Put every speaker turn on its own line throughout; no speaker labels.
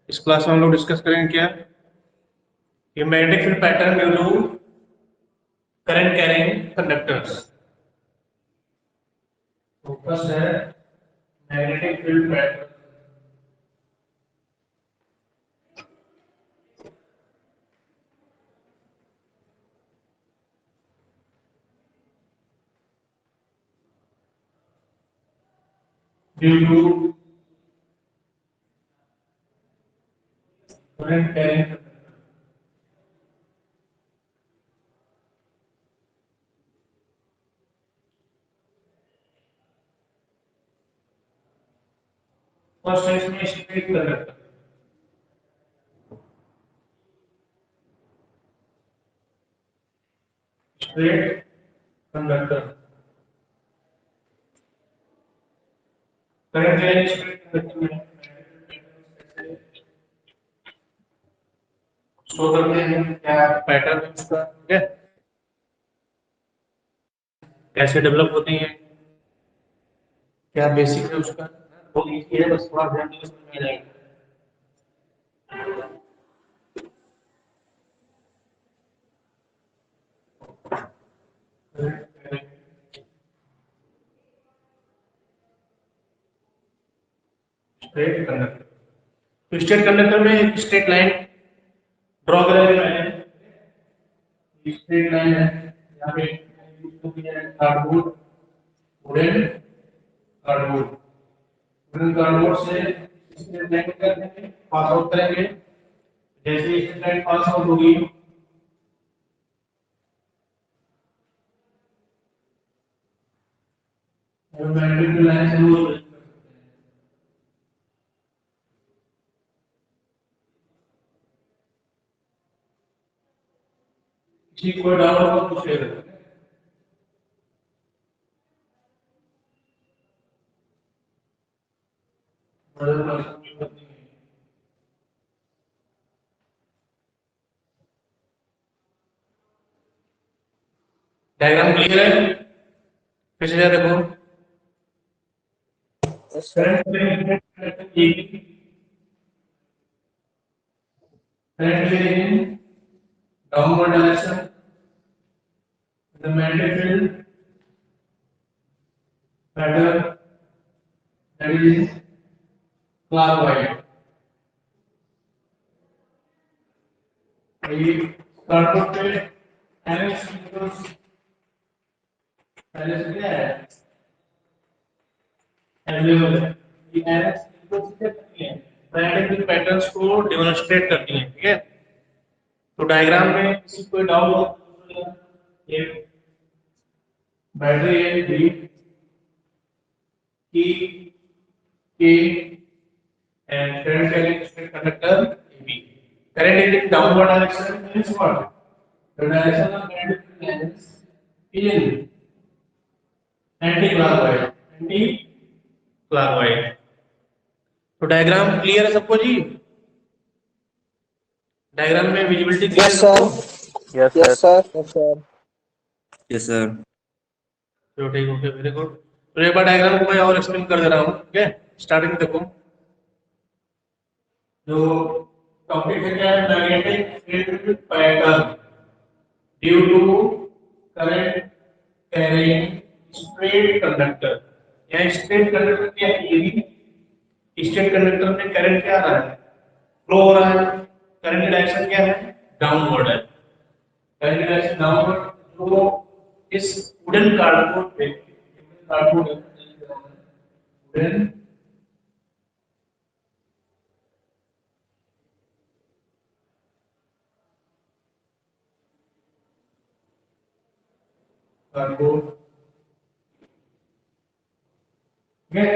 इस क्लास में हम लोग डिस्कस करेंगे क्या, ये magnetic field pattern due to current carrying conductors. तो फर्स्ट है magnetic field pattern due to current carrying. First है इसमें straight conductor, straight conductor current carrying straight conductor में शो करते हैं क्या पैटर्न है उसका, ठीक है, कैसे डेवलप होती है, क्या बेसिक है उसका, बहुत इजी है, बस थोड़ा ध्यान दो समझ में आ जाएगा। स्ट्रेट कंडक्टर, तो स्ट्रेट कंडक्टर में एक स्ट्रेट लाइन ड्रॉ करेंगे पहले। स्ट्रेट लाइन है यहाँ पे, cardboard, wooden cardboard, wooden cardboard से स्ट्रेट लाइन करके पास आउट करेंगे। जैसे स्ट्रेट लाइन पास आउट होगी मैग्नेटिक लाइन शुरू हो जाएगी। किसी कोई डाउट हो तो पूछिएगा। डायग्राम क्लियर है, फिर से देखो current downward direction, the magnetic field pattern that is clockwise. ये कार्डबोर्ड पे NS इक्वल्स पहले से क्या है, अवेलेबल है। ये NS इक्वल्स क्या करती है, मैग्नेटिक पैटर्न्स को डेमोंस्ट्रेट करती है, ठीक है। तो डायग्राम में किसी कोई डाउट हो तो ये बैटरी है B की K and current carrying straight conductor AB. Current in downward direction means what? The direction of magnetic lens in anti-clockwise. Anti-clockwise. तो डायग्राम क्लियर है सबको जी? डायग्राम में विजिबिलिटी क्लियर है सबको?
Yes sir.
Yes sir.
चलो ठीक, okay, very good. तो एक बार डायग्राम को मैं और एक्सप्लेन कर दे रहा हूँ, ठीक है। स्टार्टिंग में देखो, जो टॉपिक है क्या है, magnetic field pattern due to current carrying straight conductor. यहाँ स्ट्रेट कंडक्टर क्या है, ये भी स्ट्रेट कंडक्टर में करंट क्या आ रहा है, फ्लो हो रहा है, करंट की डायरेक्शन क्या है, डाउनवर्ड है, करंट की डायरेक्शन डाउनवर्ड। तो इस वुडन कार्डबोर्ड पे, कार्डबोर्ड वुडन कार्डबोर्ड, ठीक है,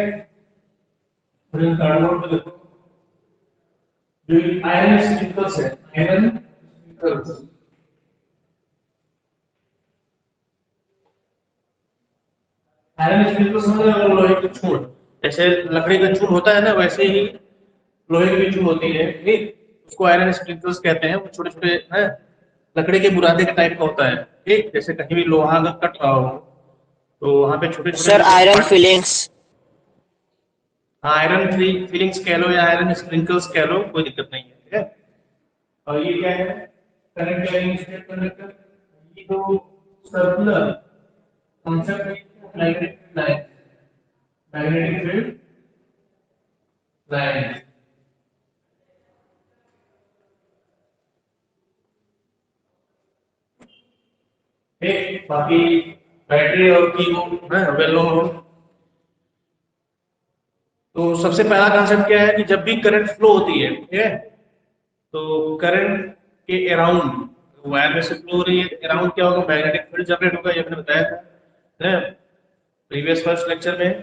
वुडन कार्डबोर्ड पे देखो जो आयरन स्पिंकल्स है, आयरन स्पिंकल्स, आयरन स्पिंकल्स मतलब लोहे के चूर्ण, जैसे लकड़ी का चूर्ण होता है ना, वैसे ही लोहे की चूर्ण होती है, ठीक, उसको आयरन स्पिंकल्स कहते हैं। वो छोटे छोटे हैं, लकड़ी के बुरादे के टाइप का होता है, ठीक, जैसे कहीं भी लोहा अगर कट रहा हो तो वहां पे छोटे छोटे
sir iron filings.
Iron feelings कह लो या आयरन स्प्रिंकल्स कह लो, कोई दिक्कत नहीं है, ठीक है। और ये क्या है, करंट कैरिंग स्टेट कंडक्टर। ये तो सर्कुलर कॉन्सेप्ट है magnetic line, magnetic field line. ठीक, बाकी बैटरी और की वो है वेल नोन हो। तो सबसे पहला कॉन्सेप्ट क्या है कि जब भी करंट फ्लो होती है, ठीक है, तो करंट के अराउंड वायर में से फ्लो हो रही है, अराउंड क्या होगा, मैग्नेटिक फील्ड जनरेट होगा, ये मैंने बताया था है प्रीवियस फर्स्ट लेक्चर में।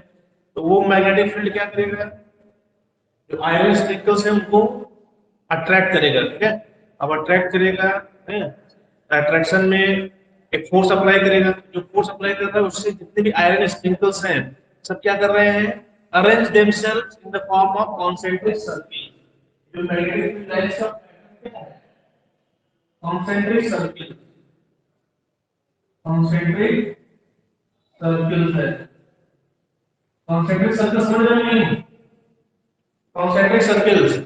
तो वो मैग्नेटिक फील्ड क्या करेगा, जो आयरन स्प्रिंकल्स है उनको अट्रैक्ट करेगा, ठीक है। अब अट्रैक्ट करेगा, है अट्रैक्शन में एक फोर्स अप्लाई करेगा, जो फोर्स अप्लाई कर रहा है उससे जितने भी आयरन स्प्रिंकल्स हैं सब क्या कर रहे हैं, arrange themselves in the form of concentric circle. जो मैग्नेटिक फील्ड लाइंस का कॉन्सेंट्रिक सर्किल, कॉन्सेंट्रिक सर्किल है। कॉन्सेंट्रिक सर्किल समझ रहे हैं नहीं, concentric circles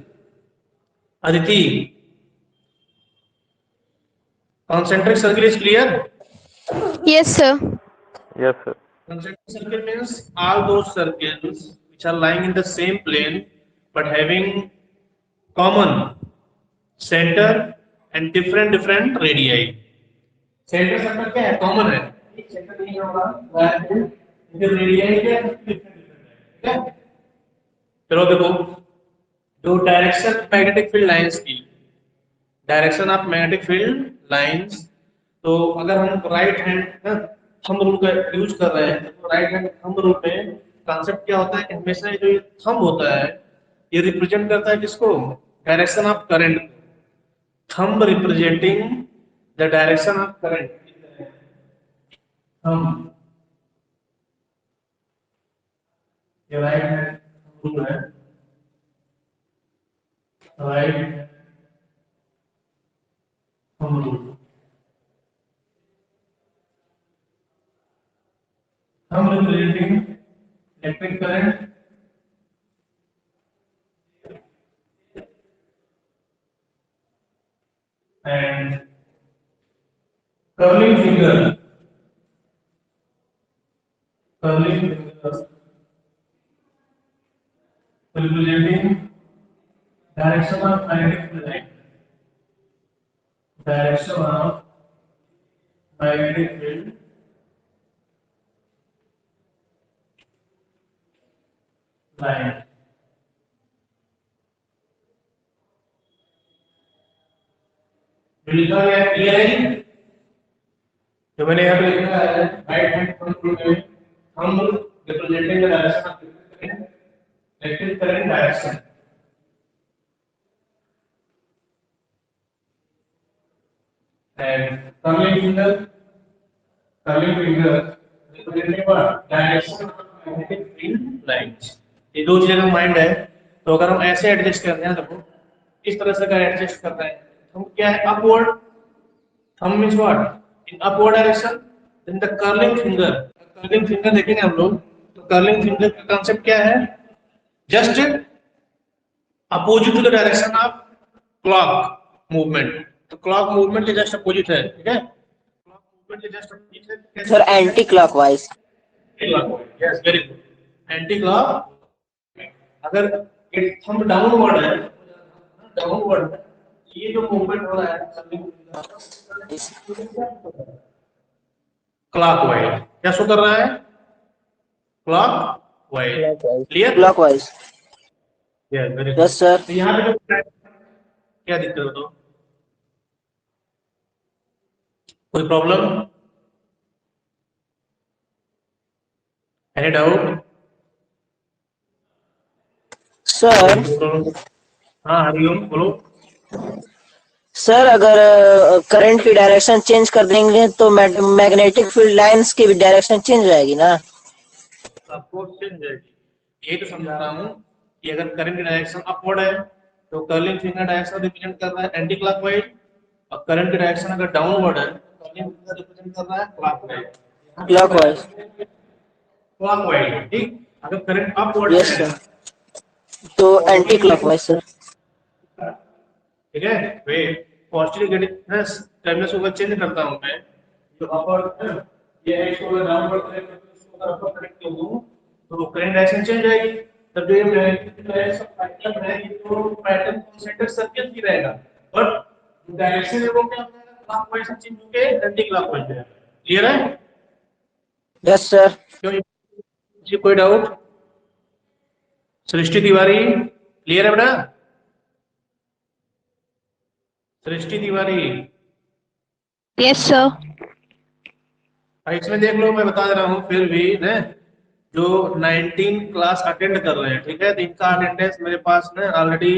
Aditi, concentric circle is clear?
Yes, sir.
Yes, sir.
Concentric circle means all those circles which are lying in the same plane but having common center and different radii. Center circle क्या है, common है, एक center नहीं होगा, इधर radii क्या है, ठीक है। चलो देखो, जो डायरेक्शन मैग्नेटिक फील्ड लाइंस की, direction of magnetic field lines, तो अगर हम राइट हैंड थंब रूल का यूज कर रहे हैं, तो राइट हैंड थंब रूल में कॉन्सेप्ट क्या होता है कि हमेशा जो ये थंब होता है ये रिप्रेजेंट करता है किसको, direction of current. Thumb representing the direction of current, thumb, ये राइट हैंड रूल है, right thumb rule. Thumb representing electric current and curling finger, curling finger representing direction of magnetic field line, direction of magnetic field line। लिखा गया है, clear है? जो मैंने यहाँ पे लिखा है राइट हैंड कंट्रोल में हम representing the direction of electric current direction, and curling finger representing what, direction of magnetic field lines। ये दो चीजें का माइंड है। तो अगर हम ऐसे एडजस्ट करते हैं, देखो इस तरह से अगर एडजस्ट कर रहे हैं, हम क्या है, upward, thumb means what, in upward direction, then the curling finger, curling finger देखेंगे हम लोग, तो कर्लिंग फिंगर का कांसेप्ट क्या है, just opposite to the direction of clock movement. तो क्लॉक मूवमेंट के जस्ट अपोजिट है, ठीक है, क्लॉक मूवमेंट के जस्ट अपोजिट है
Sir, anti-clockwise.
Yes, very good, anti clock. अगर एक थंब डाउनवर्ड है, डाउनवर्ड है, ये जो मूवमेंट हो रहा है क्लॉकवाइज, क्या शो कर रहा है, clockwise, clear,
Clockwise.
Yes very good.
Yes, sir.
तो यहाँ पे जो क्या दिक्कत हो, तो कोई प्रॉब्लम, एनी डाउट?
Sir,
हाँ हरिओम बोलो।
सर अगर करंट की डायरेक्शन चेंज कर देंगे तो मैग्नेटिक फील्ड लाइंस की भी डायरेक्शन चेंज हो जाएगी ना?
आपको चेंज जाएगी, यही तो समझा रहा हूँ कि अगर करंट की डायरेक्शन अपवर्ड है तो कर्लिंग फिंगर डायरेक्शन रिप्रेजेंट कर रहा है एंटी क्लॉकवाइज, और करंट की डायरेक्शन अगर डाउनवर्ड है तो कर्लिंग फिंगर रिप्रेजेंट कर रहा है क्लॉकवाइज,
क्लॉकवाइज।
क्लॉकवाइज, ठीक। अगर करंट अपवर्ड
Yes,
है
sir. तो एंटी क्लॉकवाइज सर।
ठीक है, वे पॉजिटिव टर्मिनल को चेंज करता हूं मैं, जो अपर ये है इसको अगर डाउनवर्ड करें तो इसको अगर अपर करेक्ट करूं तो करंट डायरेक्शन चेंज जाएगी। तब जो ये मैग्नेटिक पैटर्न है ये तो पैटर्न सेंटर सर्कल की रहेगा, बट डायरेक्शन है वो क्या हो जाएगा, क्लॉकवाइज से चेंज होके एंटी क्लॉकवाइज जाएगा। क्लियर है?
Yes sir.
क्यों जी, कोई डाउट? सृष्टि तिवारी क्लियर है बेटा? सृष्टि तिवारी
यस सर।
इसमें देख लो, मैं बता दे रहा हूँ फिर भी ना, जो 19 क्लास अटेंड कर रहे हैं, ठीक है, तो इनका अटेंडेंस मेरे पास ना ऑलरेडी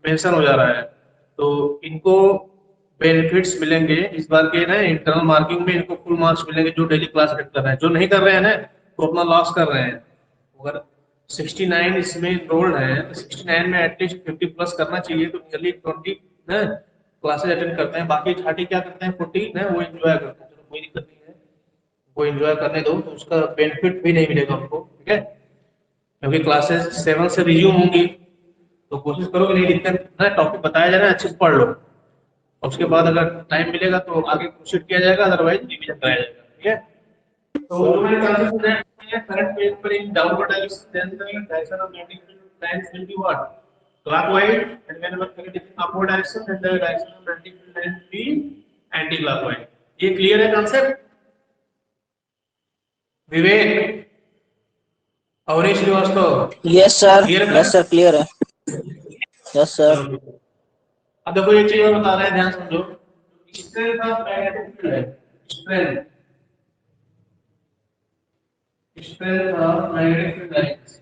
मेंशन हो जा रहा है, तो इनको बेनिफिट्स मिलेंगे इस बार के ना इंटरनल मार्किंग में, इनको फुल मार्क्स मिलेंगे जो डेली क्लास अटेंड कर रहे हैं। जो नहीं कर रहे हैं ना तो अपना लॉस कर रहे हैं। अगर 69 इसमें रोल्ड है तो 69 में एटलीस्ट 50 प्लस करना चाहिए, तो नियरली 20 ना क्लासेज अटेंड करते हैं, बाकी 30 क्या करते हैं, 40 ना वो एंजॉय करते हैं। चलो कोई दिक्कत नहीं है, वो एंजॉय करने दो, तो उसका बेनिफिट भी नहीं मिलेगा उनको, ठीक है, क्योंकि क्लासेस 7 से रिज्यूम होंगी, तो कोशिश करो कि नहीं दिक्कत ना, टॉपिक बताया जा रहा है अच्छे से पढ़ लो, और उसके बाद अगर टाइम मिलेगा तो आगे प्रोसीड किया जाएगा, अदरवाइज रिवीजन कराया जाएगा, ठीक है। तो जो मैंने कहा था करंट पेज पर in downward direction, then the direction of magnetic field lines will be what, clockwise, and whenever it is upward direction then the direction of magnetic field lines will be anti clockwise। ये clear है concept? Vivek, Avneesh Srivastava
yes sir.
Clear है?
Yes sir clear है। Yes sir.
अब देखो एक चीज और बता रहे हैं, ध्यान समझो। स्ट्रेंथ ऑफ मैग्नेटिक फील्ड है, strength strength of magnetic field lines,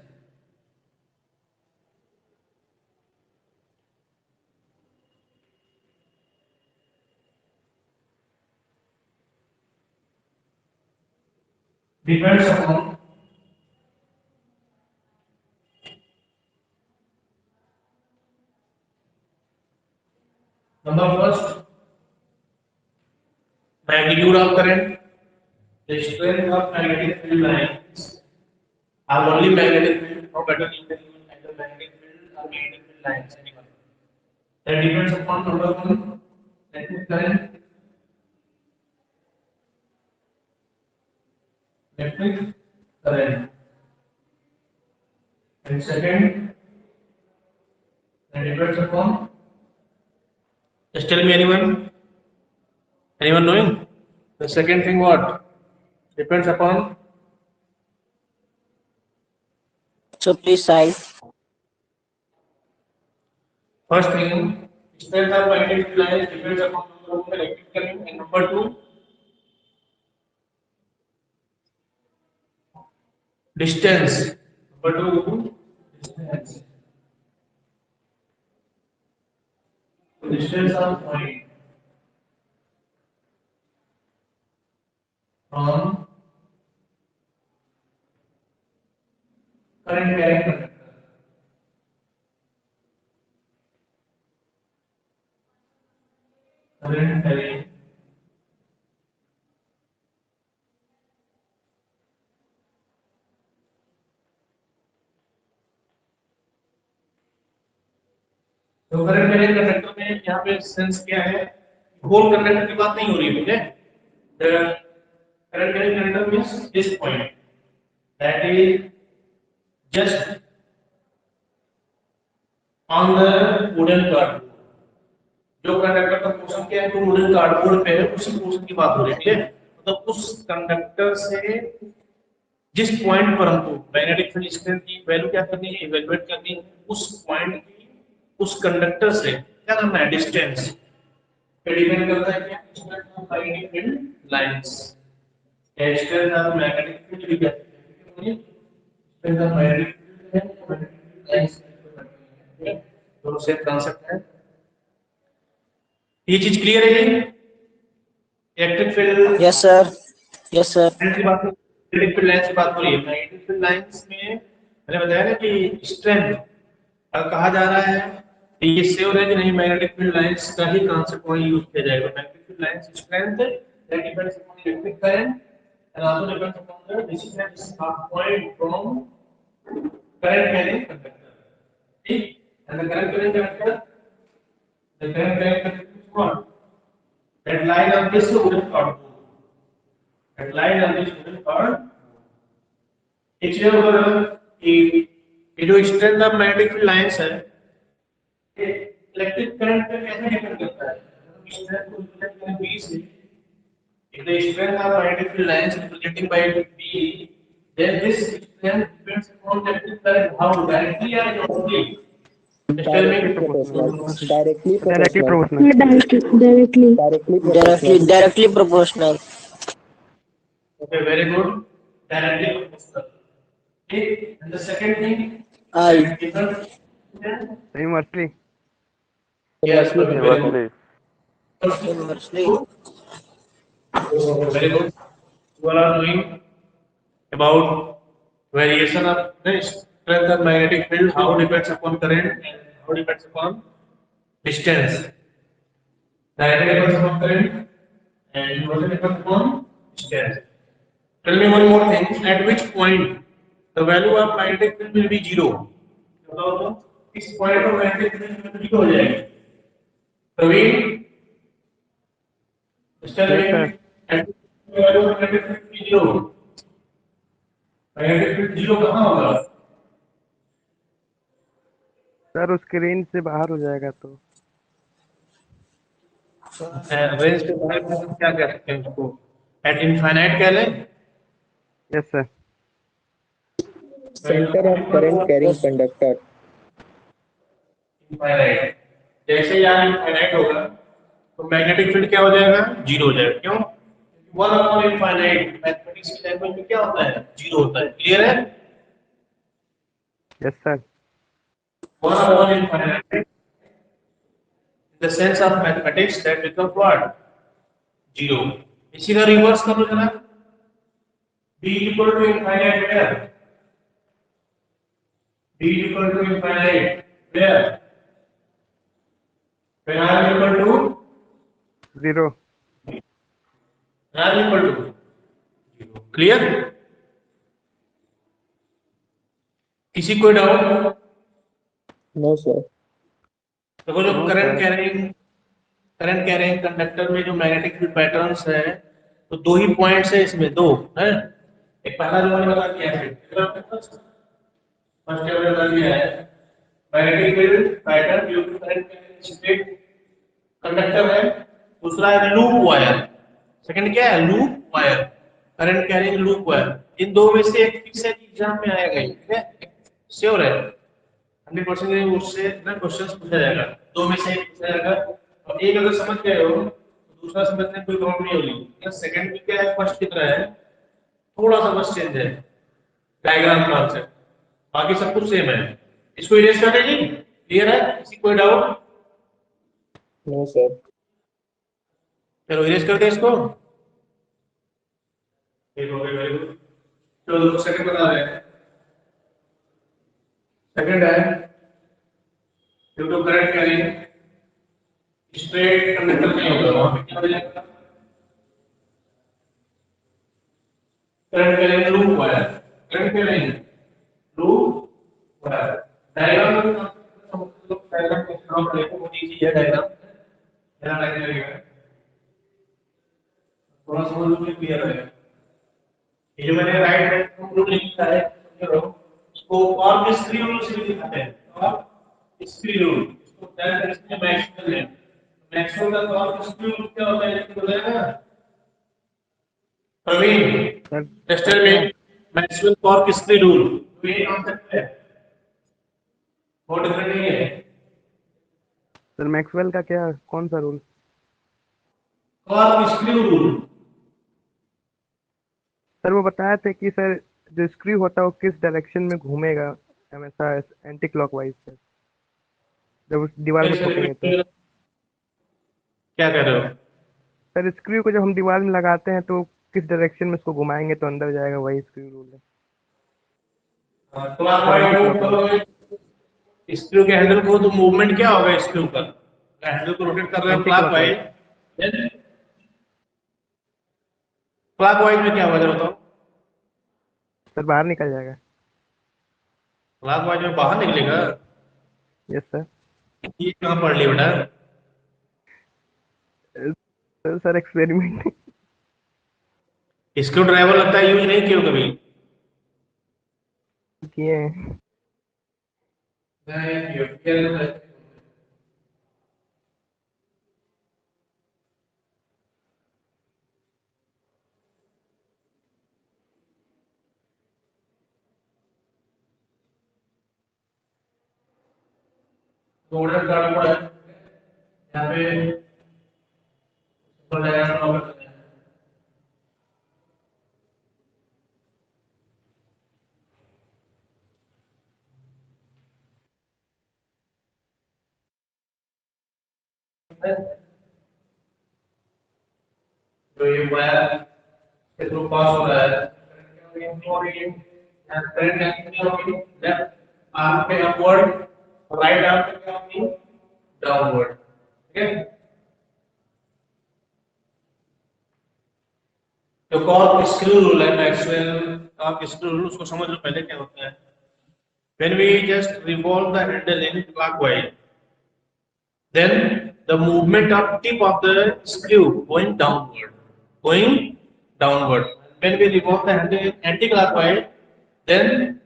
depends upon number first magnitude of current, the strength of magnetic field lines are only magnetic field, no better you can use either magnetic field or magnetic field lines, anyone. That depends upon number one, electric current, electric current, and second, that depends upon. Just tell me anyone knowing? The second thing what depends upon.
So please size.
First thing, strength of magnetic field lines depends upon number one, electric current, and number two, distance. Number two, distance. So distance of point from current carrying conductor. Current carrying तो current carrying conductor में यहाँ पे sense क्या है, whole conductor की बात नहीं हो रही है, ठीक है। Current carrying conductor means this point that is just on the wooden cardboard, जो कंडक्टर का पोर्शन क्या है तो वुडन कार्डबोर्ड पे है, उसी पोर्शन की बात हो रही है, ठीक है। मतलब उस कंडक्टर से जिस पॉइंट पर हमको मैग्नेटिक फील्ड स्ट्रेंथ की वैल्यू क्या करनी है, इवैल्यूएट करनी है, उस पॉइंट की उस कंडक्टर से क्या करना है, डिस्टेंस पे डिपेंड करता है कि strength of magnetic field lines, strength of magnetic field भी कहते हैं, स्ट्रेंथ ऑफ मैग्नेटिक फील्ड है, मैग्नेटिक फील्ड लाइंस, दोनों सेम कांसेप्ट है। ये चीज क्लियर है? Electric field,
yes sir. Yes sir.
की बात, मैग्नेटिक फील्ड लाइंस की बात हो रही है। मैग्नेटिक फील्ड लाइंस में मैंने बताया ना कि स्ट्रेंथ कहा जा रहा है, तो ये श्योर है कि नहीं, मैग्नेटिक फील्ड लाइंस का ही कांसेप्ट वहीं यूज किया जाएगा। Magnetic field lines strength that depends upon electric current and also depends upon the distance of point from current carrying conductor. ठीक, and the current carrying conductor, the current carrying conductor is what? That line of this wooden cord. That line of this wooden cord. इसलिए अगर ये जो strength of magnetic field lines है, ये electric current पे कैसे depend करता है? स्ट्रेंथ को रिप्रेजेंट करें B से, if the strength of magnetic field lines represented by B, then this strength depends upon the electric current how directly or indirectly. Just tell me.
Directly
Directly
proportional.
proportional.
Directly proportional.
Okay, very good. Directly proportional. Okay, and the second thing,
I.
different.
Inversely.
Yes, very good.
Inversely.
Inversely.
Very good. You all are knowing about variation of the strength of magnetic field, how depends upon current and how depends upon distance. Directly depends upon current and inversely depends upon distance. Tell me one more thing. At which point the value of magnetic field will be zero? बताओ तो इस point पर magnetic field zero हो जाएगी. Praveen, tell
Yes, sir.
me at which value of magnetic field will be zero? magnetic field zero कहाँ होगा?
Sir उसके range से बाहर हो जाएगा तो
रेंज के बारे में हम क्या कह सकते हैं उसको? एट इनफाइनाइट कह लें?
Yes sir
Center of current carrying conductor.
Infinite. जैसे यहाँ इनफाइनाइट होगा तो मैग्नेटिक फील्ड क्या हो जाएगा? जीरो हो जाएगा. क्यों? वन अपॉन इनफाइनाइट मैथमेटिक्स की लैंग्वेज में क्या होता है? जीरो होता है. क्लियर है?
Yes sir
one upon infinite in the sense of mathematics that becomes what? Zero. इसी का रिवर्स कर लो जरा. B equal to infinite where? B equal to infinite where? When R equal to
zero
R equal to zero. Clear? किसी कोई doubt?
No, sir.
देखो जो
No,
current
sir.
Carrying conductor में जो मैग्नेटिक फील्ड पैटर्न्स है, तो दो ही points है इसमें, दो है. एक पहला जो मैंने बता दिया है, फर्स्ट लेवल बता दिया है. Magnetic field pattern due to current straight conductor है. दूसरा है लूप वायर. सेकंड क्या है? Loop wire. Current carrying loop wire. इन दो में से एक फिक्स है कि एग्जाम में आएगा ही. ठीक है, श्योर है 100% उससे ना क्वेश्चंस पूछा जाएगा. दो में से एक पूछा जाएगा. और एक अगर समझ गए हो तो दूसरा समझने में कोई प्रॉब्लम नहीं होगी. सेकंड भी क्या है, फर्स्ट की तरह है, थोड़ा सा बस चेंज है डायग्राम का कॉन्सेप्ट, बाकी सब कुछ सेम है. इसको इरेज कर लीजिए. क्लियर है? किसी कोई डाउट?
No, sir.
चलो इरेज कर दे इसको. ठीक हो गया. Very good. चलो सेकंड बता रहे हैं. सेकंड है due to current carrying straight conductor नहीं होगा, वहां पे क्या हो जाएगा? Current carrying loop wire. Current carrying loop wire. Diagram में डायग्राम को नाम देखो, बहुत इजी है डायग्राम. ध्यान रखिएगा, थोड़ा समझ लो तो क्लियर है. ये जो मैंने राइट हैंड रूल लिखा है उसको और स्क्रू रूल से भी दिखाते हैं. और स्क्रू रूल इसको क्या करते हैं? मैक्सवेल है. मैक्सवेल का और स्क्रू रूल क्या होता है इसको बताएगा Praveen.
Sir
just tell me Maxwell और स्क्रू रूल. ये कॉन्सेप्ट है, बहुत डिफरेंट नहीं है.
सर मैक्सवेल का क्या कौन सा रूल?
और स्क्रू रूल
सर वो बताए थे कि सर जो स्क्रू होता है वो किस डायरेक्शन में घूमेगा हमेशा एंटी क्लॉकवाइज से जब उस दीवार में ठोकेंगे तो.
क्या कह रहे हो?
सर स्क्रू को जब हम दीवार में लगाते हैं तो किस डायरेक्शन में उसको घुमाएंगे तो अंदर जाएगा, वही स्क्रू रूल है.
स्क्रू के हैंडल को तो मूवमेंट क्या होगा स्क्रू का? हैंडल को रोटेट कर रहे हैं क्लॉकवाइज. क्लॉकवाइज में क्या होगा जरा बताओ?
सर बाहर निकल जाएगा.
क्लॉकवाइज में बाहर निकलेगा.
Yes sir.
ये कहाँ पढ़ ली बेटा?
Sir experiment.
स्क्रू ड्राइवर लगता है यूज नहीं किया हो कभी?
किए हैं।
नहीं किया। थोड़ा डाउन पड़ा है यहाँ पे ऊपर डायग्राम ऑब्जर्व करना है। तो ये वायर के थ्रू पास हो रहा है, करंट कितनी होगी? लेफ्ट आर्म पे अपवर्ड, राइट आर्म पे क्या होगी? डाउनवर्ड। ठीक है, तो कॉर्क स्क्रू रूल है मैक्सवेल कॉर्क स्क्रू रूल, उसको समझ लो पहले क्या होता है। When we just revolve the handle in clockwise, then the movement of tip of the screw going downward, going downward. When we revolve the handle in anti-clockwise, then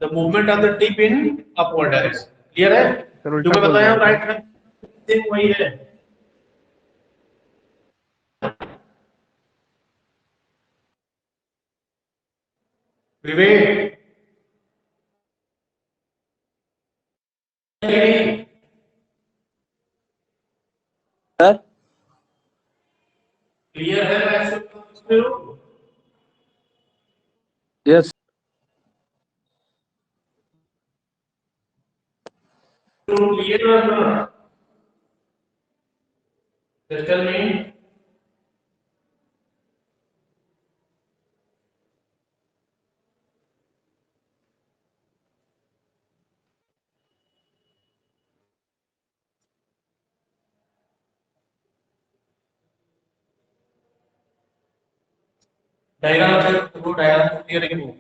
the movement of the tip in upward direction. Clear है?
Sir
जो
उल्टा
मैं
बोल
बताया
रहे
हूँ
हैं
right hand वही है। विवेक
सर।
क्लियर है Maxwell?
Yes
clear or not? Just tell me. Diagram से वो डायग्राम क्लियर है कि नहीं?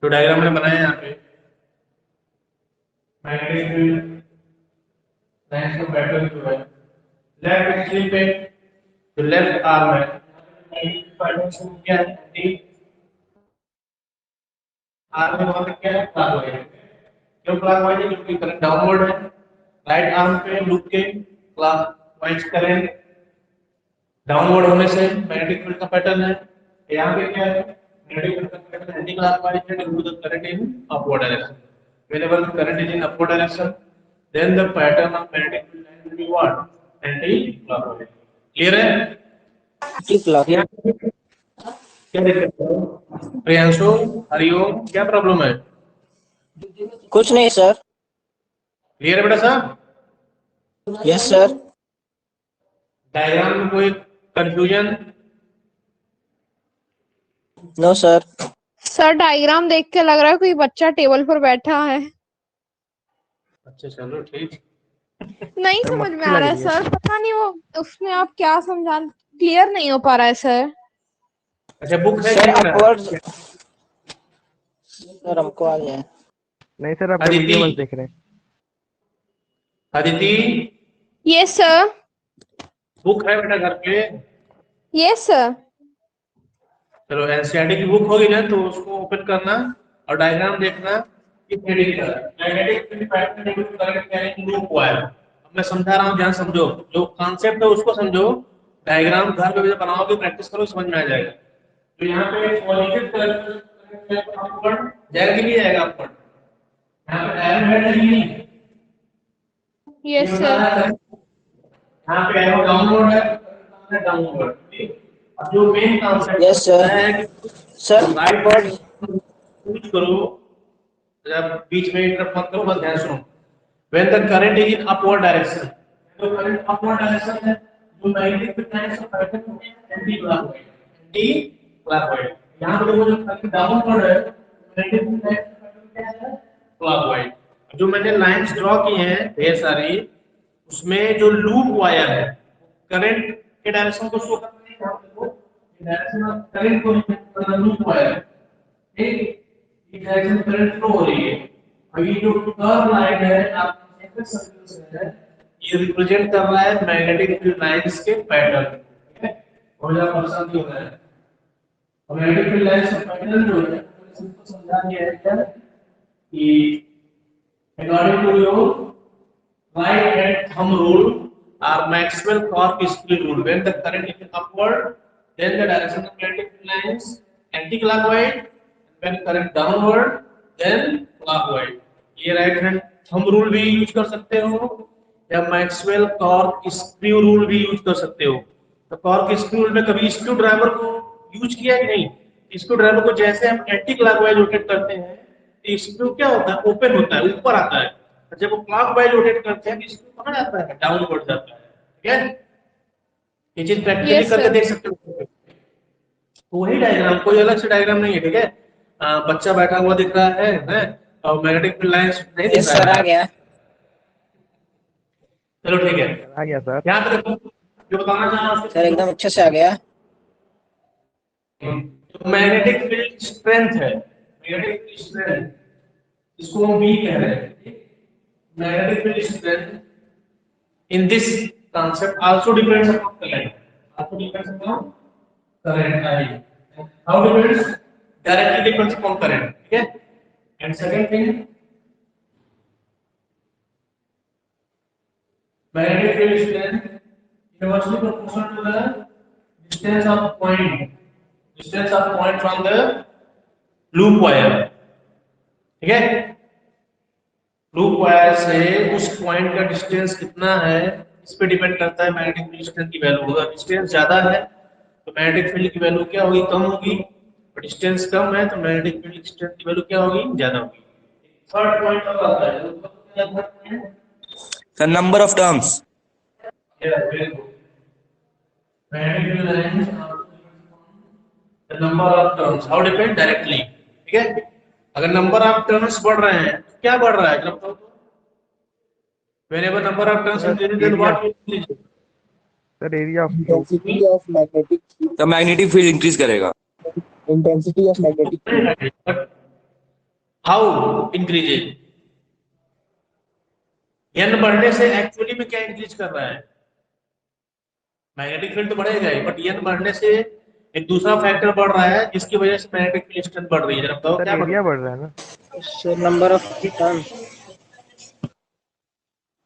जो डायग्राम मैंने बनाया है यहाँ पे मैग्नेटिक फील्ड लाइंस का पैटर्न जो है लेफ्ट एक्सिस पे जो लेफ्ट आर्म है मैग्नेटिक पैटर्न से क्या है? डी आर्म में वहां पे क्या है? क्लॉकवाइज। क्यों क्लॉकवाइज है? क्योंकि करंट डाउनवर्ड है। राइट आर्म पे लूप के क्लॉकवाइज करंट डाउनवर्ड होने से मैग्नेटिक फील्ड का पैटर्न है। यहाँ पे क्या है? मैग्नेटिक फील्ड का पैटर्न एंटी क्लॉकवाइज है due to the current in upward direction. Whenever the current is in upward direction, then the pattern of magnetic field line will be what? Anti-clockwise. Clear है?
ठीक लगे।
क्या दिक्कत है? प्रियांशु, हरिओम, क्या problem है?
कुछ नहीं सर।
क्लियर है बेटा साहब?
Yes sir.
डायग्राम में कोई confusion?
No sir.
Sir diagram देख के लग रहा है कोई बच्चा टेबल पर बैठा है।
अच्छा चलो ठीक।
नहीं
सर
समझ में
मक्खी
आ
लग
रहा है
रही है।
सर, पता नहीं वो उसमें आप क्या समझा, क्लियर नहीं हो पा रहा है सर।
अच्छा बुक है
सर
क्या बेटा?
अपवर्ड सर हमको आ गया है।
नहीं सर आपका
अदिति,
वीडियो बस देख रहे हैं।
Aditi,
yes sir.
बुक है बेटा घर पे?
Yes sir.
चलो एनसीईआरटी की बुक होगी ना तो उसको ओपन करना और डायग्राम देखना कि magnetic field pattern due to current carrying loop wire. अब मैं समझा रहा हूँ, ध्यान समझो, जो कॉन्सेप्ट है उसको समझो, डायग्राम घर पे भी बनाओगे प्रैक्टिस करो समझ में आ जाएगा। तो यहाँ पे पॉजिटिव करंट अपवर्ड जाएगा कि नहीं जाएगा अपवर्ड? यहाँ पे एरो है नहीं?
Yes sir.
यहाँ पे एरो डाउनवर्ड है, डाउनवर्ड। अब जो मेन कॉन्सेप्ट
यस सर।
है कि
सर
राइट
अपवर्ड
यूज करो, जब बीच में इंटरप्ट मत करो, बस ध्यान सुनो। When the current is in upward direction, तो current upward direction है, जो मैग्नेटिक फील्ड लाइंस का पैटर्न होता है एंटी क्लॉकवाइज, एंटी क्लॉकवाइज। यहाँ पे देखो जो current डाउनवर्ड है, मैग्नेटिक फील्ड लाइंस का पैटर्न क्या है? क्लॉकवाइज। जो मैंने लाइंस ड्रॉ की हैं ढेर सारी, उसमें जो लूप वायर है करंट के डायरेक्शन को शो करता है। यहाँ देखो डायरेक्शन ऑफ करंट को लूप वायर है, ठीक, इस डायरेक्शन में करंट फ्लो हो रही है। और ये जो कर्व लाइन है आप इसे कितने सर्कल्स हैं, ये रिप्रेजेंट कर रहा है मैग्नेटिक फील्ड लाइंस के पैटर्न, ठीक है। और जब पर्सन जो है मैग्नेटिक फील्ड लाइंस का पैटर्न जो है इसको समझा दिया है क्या कि according to your right hand thumb rule or Maxwell-Cork-Screw rule, when the current is upward, then the direction of magnetic field lines anti-clockwise. When current downward, then clockwise. ये right hand thumb rule भी use कर सकते हो या Maxwell-Cork-Screw rule भी use कर सकते हो। तो Cork-Screw rule में कभी स्क्रू ड्राइवर को यूज किया कि नहीं? स्क्रू ड्राइवर को जैसे हम एंटी-क्लॉकवाइज रोटेट करते हैं, तो स्क्रू क्या होता है, ओपन होता है, ऊपर आता है। जब वो क्लॉकवाइज रोटेट करते हैं तो स्क्रू कहां जाता है, डाउनवर्ड जाता है, ठीक है। ये चीज प्रैक्टिकली
Yes,
करके
sir.
देख सकते हो। तो वही डायग्राम, कोई अलग से डायग्राम नहीं है, ठीक है। बच्चा बैठा हुआ दिख रहा है और मैग्नेटिक फील्ड लाइंस नहीं दिख
यस
रहा
सर, आ
है।
गया।
चलो ठीक है,
आ गया सर।
यहाँ पे देखो जो बताना चाह रहा हूँ
सर एकदम अच्छे से आ गया।
मैग्नेटिक फील्ड स्ट्रेंथ है, मैग्नेटिक फील्ड स्ट्रेंथ इसको हम बी कह रहे हैं। Magnetic field strength in this concept also depends upon current, also depends upon current I. How depends? Directly depends upon current, ठीक है। And second thing, magnetic field strength inversely proportional to the distance of point from the loop wire, ठीक है। Loop wire से उस point का distance कितना है, इस पे डिपेंड करता है मैग्नेटिक फील्ड स्ट्रेंथ की वैल्यू। अगर डिस्टेंस ज्यादा है तो मैग्नेटिक फील्ड की वैल्यू क्या होगी, कम होगी। और डिस्टेंस कम है तो मैग्नेटिक फील्ड स्ट्रेंथ की वैल्यू क्या होगी, ज्यादा होगी। थर्ड पॉइंट अब आता है
The number of terms.
Magnetic field lines the number of turns, how depend, directly, ठीक है। अगर नंबर ऑफ टर्न्स बढ़ रहे हैं तो क्या बढ़ रहा है, जब तो whenever number of turns increases then what will increase?
Sir area of
Intensity of magnetic field.
The magnetic field increase करेगा.
Intensity of magnetic field.
But how increases? n बढ़ने से एक्चुअली में क्या इंक्रीज कर रहा है, मैग्नेटिक फील्ड तो बढ़ेगा ही, बट n बढ़ने से एक दूसरा फैक्टर बढ़ रहा है जिसकी वजह से मैग्नेटिक फील्ड स्ट्रेंथ बढ़ रही है। जरा बताओ
सर
क्या
एरिया बढ़ रहा है ना।
Sir number of turn.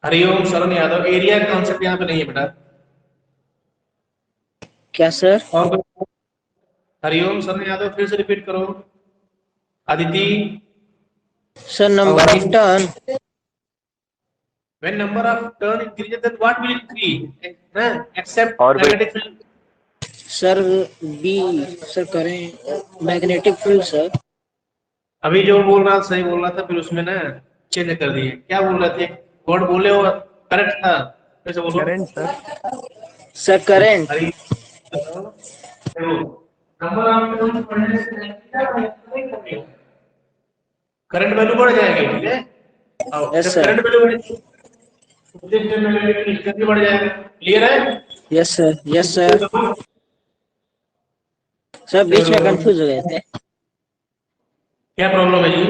Hariom शरण यादव, एरिया का कॉन्सेप्ट यहाँ पे नहीं है बेटा।
क्या सर?
और हरिओम शरण यादव फिर से रिपीट करो। Aditi,
sir number of turn.
when number of turn increases then what will increase, except
Orbit.
magnetic field?
Sir B sir करें मैग्नेटिक फील्ड सर।
अभी जो बोल रहा सही बोल रहा था, फिर उसमें ना चेंज कर दिए। क्या बोल रहे थे, वर्ड बोले हो करेक्ट था, कैसे बोलो?
Current sir.
Sir current.
Number of turns बढ़ने से करंट वैल्यू बढ़ जाएगी, ठीक है। और
Yes,
जब
sir.
करंट वैल्यू बढ़ेगी उतने में मैग्नेटिक फील्ड स्ट्रेंथ भी बढ़ जाएगा। क्लियर है?
Yes sir, yes sir. Sir बीच में कंफ्यूज हो गए थे,
क्या प्रॉब्लम है जी?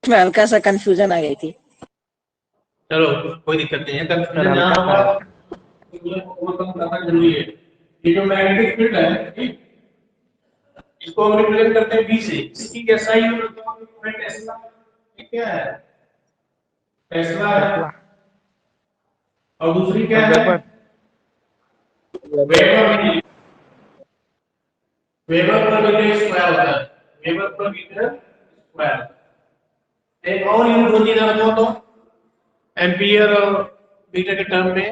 में हल्का सा कंफ्यूजन आ गई थी।
चलो कोई दिक्कत नहीं है, कंफ्यूजन
हल्का
यहाँ
सा।
होगा ओवरकम करना जरूरी है। ये जो मैग्नेटिक फील्ड है, ठीक, इसको हम रिप्रेजेंट करते हैं बी से। इसकी कैसा ही टेस्ला, क्या है, टेस्ला है। और दूसरी क्या है, वेबर। वेबर पर मीटर स्क्वायर होता है, वेबर पर मीटर स्क्वायर। एक और यूनिट होती है, बताओ तो, एम्पियर और मीटर के टर्म में।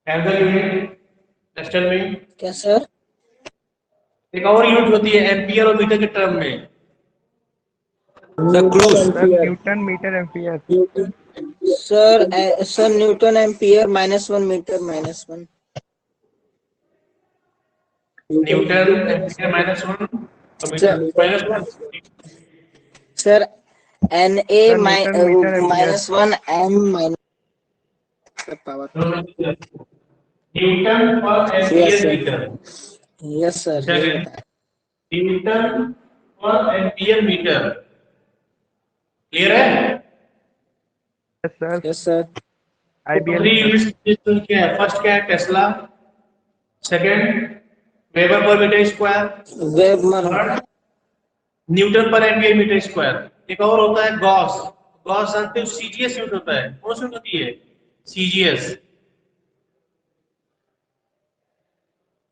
एंगल यूनिट नेक्स्टल में
क्या सर?
एक और यूनिट होती है एम्पियर और मीटर के टर्म में।
The cruise.
Sir newton metre ampere.
Sir sir newton ampere -1 metre -1।
Newton ampere -1 और metre -1।
Sir N A
sir, newton metre ampere.
-1 m power.
Newton पर
Yes,
ampere
sir.
Metre,
yes sir.
Newton पर ampere metre, clear है?
Yes sir.
Yes sir.
IBL
3 units क्या है? First क्या है? Tesla, second weber पर metre square,
web
third newton पर एनवीए मीटर स्क्वायर। एक और होता है गॉस। गॉस जानते हो? सीजीएस यूनिट होता है। कौन सी यूनिट होती है? सीजीएस।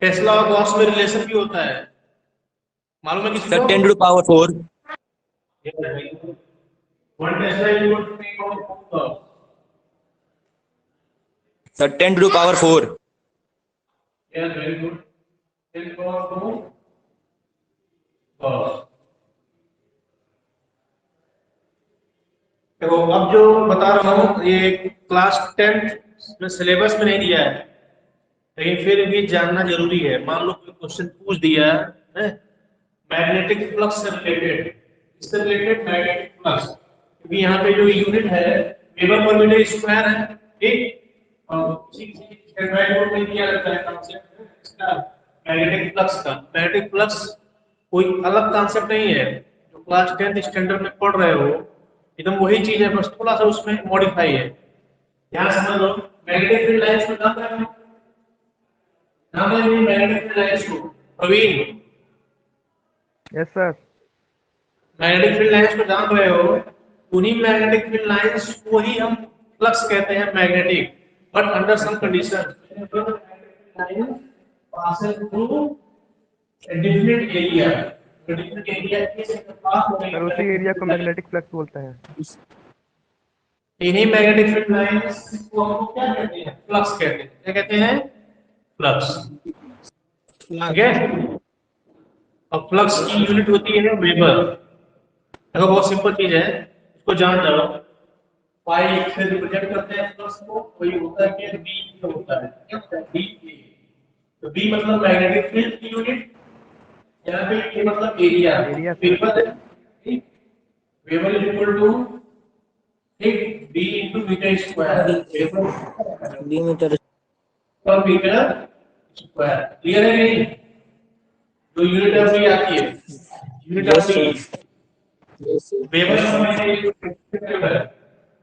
टेस्ला और गॉस में रिलेशन भी होता है, मालूम है किसी
सर
को?
10 to the power 4.
One tesla is equal to 10 power 4
Sir 10 to the power 4.
Yes, very good. 10 power 4 Gauss. देखो अब जो बता रहा हूँ ये क्लास 10 में सिलेबस में नहीं दिया है, लेकिन फिर भी जानना जरूरी है। मान लो कोई क्वेश्चन पूछ दिया है मैग्नेटिक फ्लक्स से रिलेटेड, इससे रिलेटेड मैग्नेटिक फ्लक्स, क्योंकि यहाँ पे जो यूनिट है वेबर पर मीटर स्क्वायर है, ठीक। और किसी स्टैंडर्ड बोर्ड में दिया रहता है कॉन्सेप्ट इसका मैग्नेटिक फ्लक्स का। मैग्नेटिक फ्लक्स कोई अलग कॉन्सेप्ट नहीं है, जो क्लास 10th स्टैंडर्ड में पढ़ रहे हो एकदम वही चीज है, बस थोड़ा सा उसमें मॉडिफाई है। ध्यान समझ लो। मैग्नेटिक फील्ड लाइंस को जानते हैं? नाम है मैग्नेटिक फील्ड लाइंस को Praveen.
Yes sir.
Magnetic field lines को जान रहे हो? उन्हीं मैग्नेटिक फील्ड लाइंस को ही हम फ्लक्स कहते हैं, magnetic, but under some condition. passes through a different area, a different area is pass होने
सर उसी एरिया को मैग्नेटिक फ्लक्स बोलते हैं।
इन्हीं मैग्नेटिक फील्ड लाइंस को हम क्या कहते हैं? फ्लक्स कहते हैं। क्या कहते हैं? फ्लक्स। ठीक है। और फ्लक्स की यूनिट होती है वेबर। देखो बहुत सिंपल चीज है, इसको जान जाओ। पाई से रिप्रेजेंट करते हैं फ्लक्स को, वही होता है कि बी होता है। क्या होता है? बी। तो बी मतलब मैग्नेटिक फील्ड की यूनिट, यहाँ पे ये मतलब एरिया।
एरिया
वेबर है, ठीक। वेबर इज इक्वल टू, ठीक, B into metre square. Weber
B metre
पर मीटर स्क्वायर। क्लियर है नहीं? जो यूनिट ऑफ बी आती है, यूनिट ऑफ बी वेबर पर मीटर है।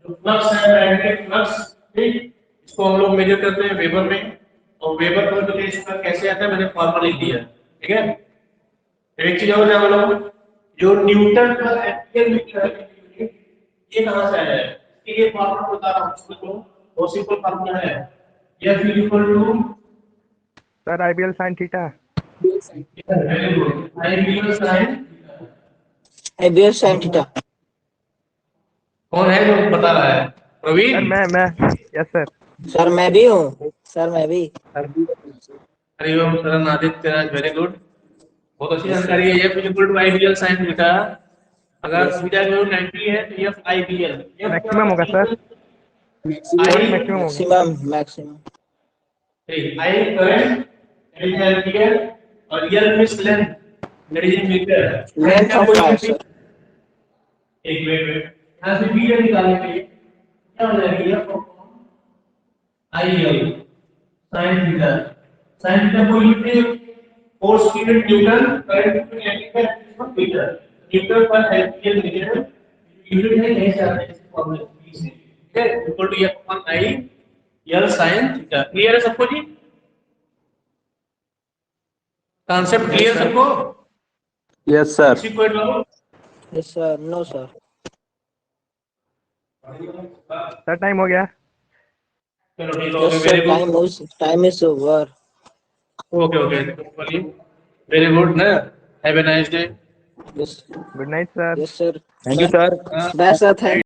जो फ्लक्स है मैग्नेटिक फ्लक्स, ठीक, इसको हम लोग मेजर करते हैं वेबर में। और वेबर पर मीटर स्क्वायर कैसे आता है मैंने फॉर्मूला लिख दिया, ठीक है। एक चीज और जान लो, जो न्यूटन पर एम्पीयर मीटर है ये कहां से आया है? इसके लिए फॉर्मूला बता रहा हूं, इसको बहुत सिंपल फॉर्मूला है। F is equal to
sir IBL sin theta.
very good, IBL sin।
ABF sine theta.
कौन है जो बता रहा है?
सर
प्रवीण।
मैं यस सर।
सर मैं भी हूँ, सर मैं भी।
हरिओम शरण आदित्य राज, वेरी गुड, बहुत अच्छी जानकारी है। F is equal to IBL sin theta. अगर थीटा की वैल्यू 90 है तो F IBL
मैक्सिमम होगा सर।
I
मैक्सिमम होगा।
Maximum maximum.
I current, L is ampere, और L means length, that is in metre.
Length of wire sir.
एक minute, यहाँ से मीटर निकालने के लिए क्या हो जाएगा? F IL sin theta. sin theta को यूनिट फोर्स की यूनिट न्यूटन, करंट की यूनिट मीटर। न्यूटन पर एम्पीयर मीटर यूनिट है, यहीं से आता है इस फॉर्मूले से, ठीक है। Equal to F I L sin थीटा। क्लियर है सबको जी? कॉन्सेप्ट क्लियर सबको?
Yes sir.
किसी को doubt?
Yes sir. No sir.
Sir time हो गया।
चलो ठीक है,
yes
very
sir.
Good.
Time is over.
Okay okay, very good ना, have a nice day.
Yes
good night sir.
Yes sir.
Thank you sir.
Bye sir. Thank